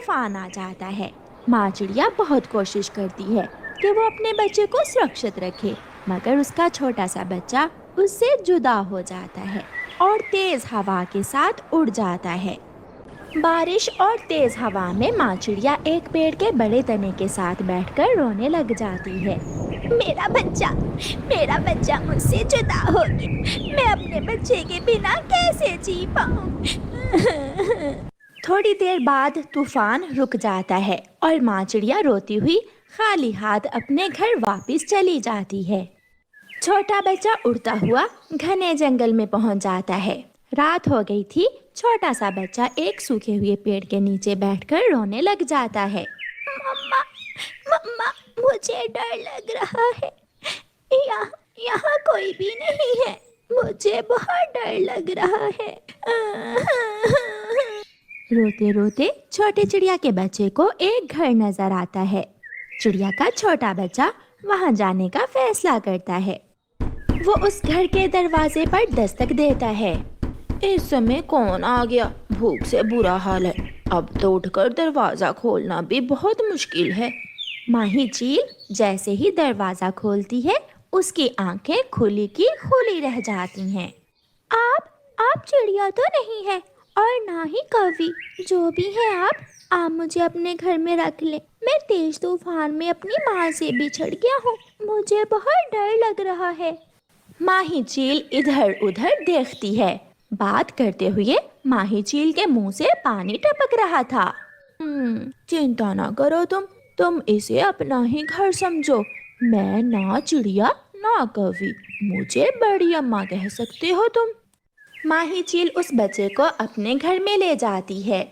طوفان آ جاتا ہے۔ ماں چڑیا بہت کوشش کرتی ہے کہ وہ اپنے بچے کو سرکشت رکھے، مگر اس کا چھوٹا سا بچہ اس سے جدا ہو جاتا ہے اور تیز ہوا کے ساتھ اڑ جاتا ہے۔ بارش اور تیز ہوا میں ماں چڑیا ایک پیڑ کے بڑے تنے کے ساتھ بیٹھ کر رونے لگ جاتی ہے۔ میرا بچہ مجھ سے جدا ہو گیا، میں اپنے بچے کے بنا کیسے جی پاؤں؟ تھوڑی دیر بعد طوفان رک جاتا ہے اور ماں چڑیا روتی ہوئی خالی ہاتھ اپنے گھر واپس چلی جاتی ہے۔ چھوٹا بچہ اڑتا ہوا گھنے جنگل میں پہنچ جاتا ہے۔ رات ہو گئی تھی۔ چھوٹا سا بچہ ایک سوکھے ہوئے پیڑ کے نیچے بیٹھ کر رونے لگ جاتا ہے۔ مما، مجھے ڈر لگ رہا ہے، یہاں کوئی بھی نہیں ہے، مجھے بہت ڈر لگ رہا ہے۔ روتے روتے چھوٹے چڑیا کے بچے کو ایک گھر نظر آتا ہے۔ چڑیا کا چھوٹا بچہ وہاں جانے کا فیصلہ کرتا ہے۔ وہ اس گھر کے دروازے پر دستک دیتا ہے۔ اس سمے کون آ گیا؟ بھوک سے برا حال ہے، اب تو اٹھ کر دروازہ کھولنا بھی بہت مشکل ہے۔ ماہی چیل جیسے ہی دروازہ کھولتی ہے، اس کی آنکھیں کھلی کی کھلی رہ جاتی ہیں۔ آپ چڑیا تو نہیں ہے اور نہ ہی کوی، جو بھی ہے آپ مجھے اپنے گھر میں رکھ لیں۔ میں تیز طوفان میں اپنی ماں سے بچھڑ گیا ہوں، مجھے بہت ڈر لگ رہا ہے۔ ماہی چیل ادھر ادھر دیکھتی ہے۔ بات کرتے ہوئے ماہی چیل کے منہ سے پانی ٹپک رہا تھا۔ چنتا نہ کرو، تم اسے اپنا ہی گھر سمجھو۔ میں نہ چڑیا نہ کوی، مجھے بڑی اماں کہہ سکتے ہو تم۔ ماہی چیل اس بچے کو اپنے گھر میں لے جاتی ہے۔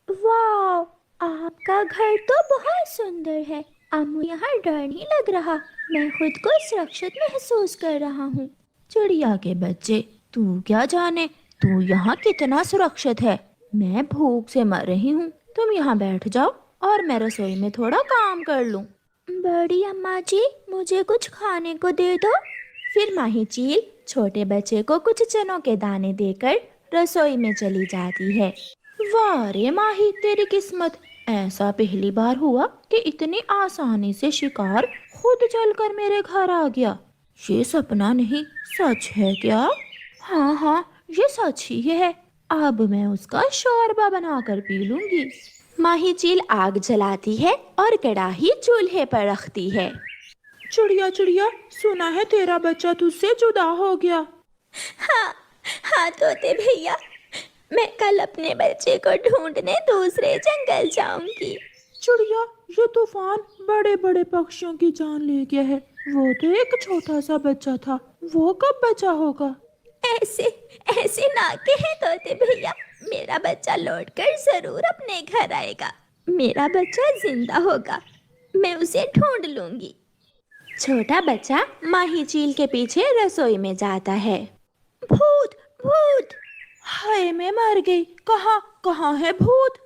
واو، آپ کا گھر تو بہت سندر ہے، اب یہاں ڈر نہیں لگ رہا، میں خود کو سرکشت محسوس کر رہا ہوں۔ چڑیا کے بچے، تو کیا جانے تو یہاں کتنا سرکشت ہے، میں بھوک سے مر رہی ہوں، تم یہاں بیٹھ جاؤ اور میں رسوئی میں تھوڑا کام کر لوں۔ بڑی اماں جی، مجھے کچھ کھانے کو دے دو۔ پھر ماہی چیل چھوٹے بچے کو کچھ چنوں کے دانے دے کر رسوئی میں چلی جاتی ہے۔ واہ رے ماہی، تیری قسمت، ایسا پہلی بار ہوا کہ اتنی آسانی سے شکار خود چل کر میرے گھر آ گیا۔ یہ سپنا نہیں، سچ ہے کیا؟ ہاں، یہ سچ ہی ہے، اب میں اس کا شوربہ بنا کر پی لوں گی۔ ماہی چیل آگ جلاتی ہے اور کڑاہی چولہے پر رکھتی ہے۔ چڑیا، سنا ہے تیرا بچہ تجھ سے جدا ہو گیا۔ ہاں طوطے بھیا، میں کل اپنے بچے کو ڈھونڈنے دوسرے جنگل جاؤں گی۔ چڑیا، یہ طوفان بڑے بڑے پکشیوں کی جان لے گیا ہے، وہ تو ایک چھوٹا سا بچہ تھا، وہ کب بچا ہوگا؟ ایسے نہ کہے طوطے بھیا، میرا بچہ لوٹ کر ضرور اپنے گھر آئے گا، میرا بچہ زندہ ہوگا، میں اسے ڈھونڈ لوں گی۔ چھوٹا بچہ ماہی چیل کے پیچھے رسوئی میں جاتا ہے۔ بھوت! ہائے میں مر گئی، کہاں ہے بھوت؟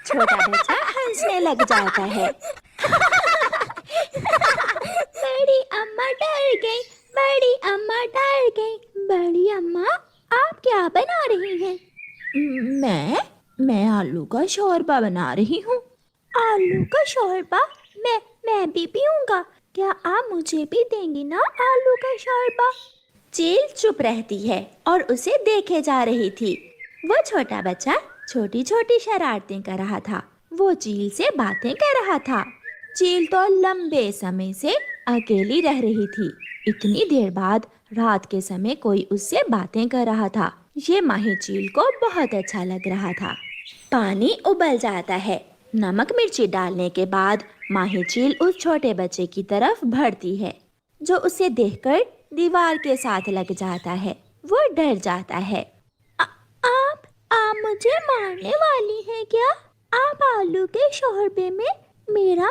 چھوٹا بچہ ہنسنے لگ جاتا ہے۔ بڑی اماں ڈر گئی۔ بڑی اماں، آپ کیا بنا رہی ہیں؟ میں آلو کا شوربہ بنا رہی ہوں۔ آلو کا شوربہ؟ میں بھی پیوں گا، کیا آپ مجھے بھی دیں گی نا آلو کا شوربہ؟ چیل چپ رہتی ہے اور اسے دیکھے جا رہی تھی۔ وہ چھوٹا بچہ چھوٹی چھوٹی شرارتیں کر رہا تھا، وہ چیل سے باتیں کر رہا تھا۔ چیل تو لمبے سمے سے اکیلی رہ رہی تھی، اتنی دیر بعد رات کے سمے کوئی اس سے باتیں کر رہا تھا، یہ ماہی چیل کو بہت اچھا لگ رہا تھا۔ پانی ابل جاتا ہے، نمک مرچی ڈالنے کے بعد ماہی چیل اس چھوٹے بچے کی طرف بڑھتی ہے، جو اسے دیکھ کر دیوار کے ساتھ لگ جاتا ہے۔ وہ ڈر جاتا ہے۔ آپ مجھے مارنے والی ہیں کیا؟ آپ آلو کے شوربے میں میرا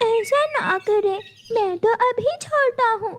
ایسا نہ کریں، میں تو ابھی چھوٹا ہوں،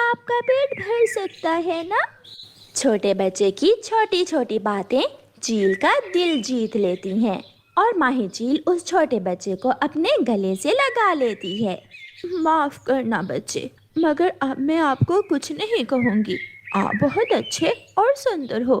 آپ کا پیٹ بھر سکتا ہے نا؟ چھوٹے بچے کی چھوٹی چھوٹی باتیں چیل کا دل جیت لیتی ہیں اور ماہی چیل اس چھوٹے بچے کو اپنے گلے سے لگا لیتی ہے۔ معاف کرنا بچے، مگر اب میں آپ کو کچھ نہیں کہوں گی، آپ بہت اچھے اور سندر ہو۔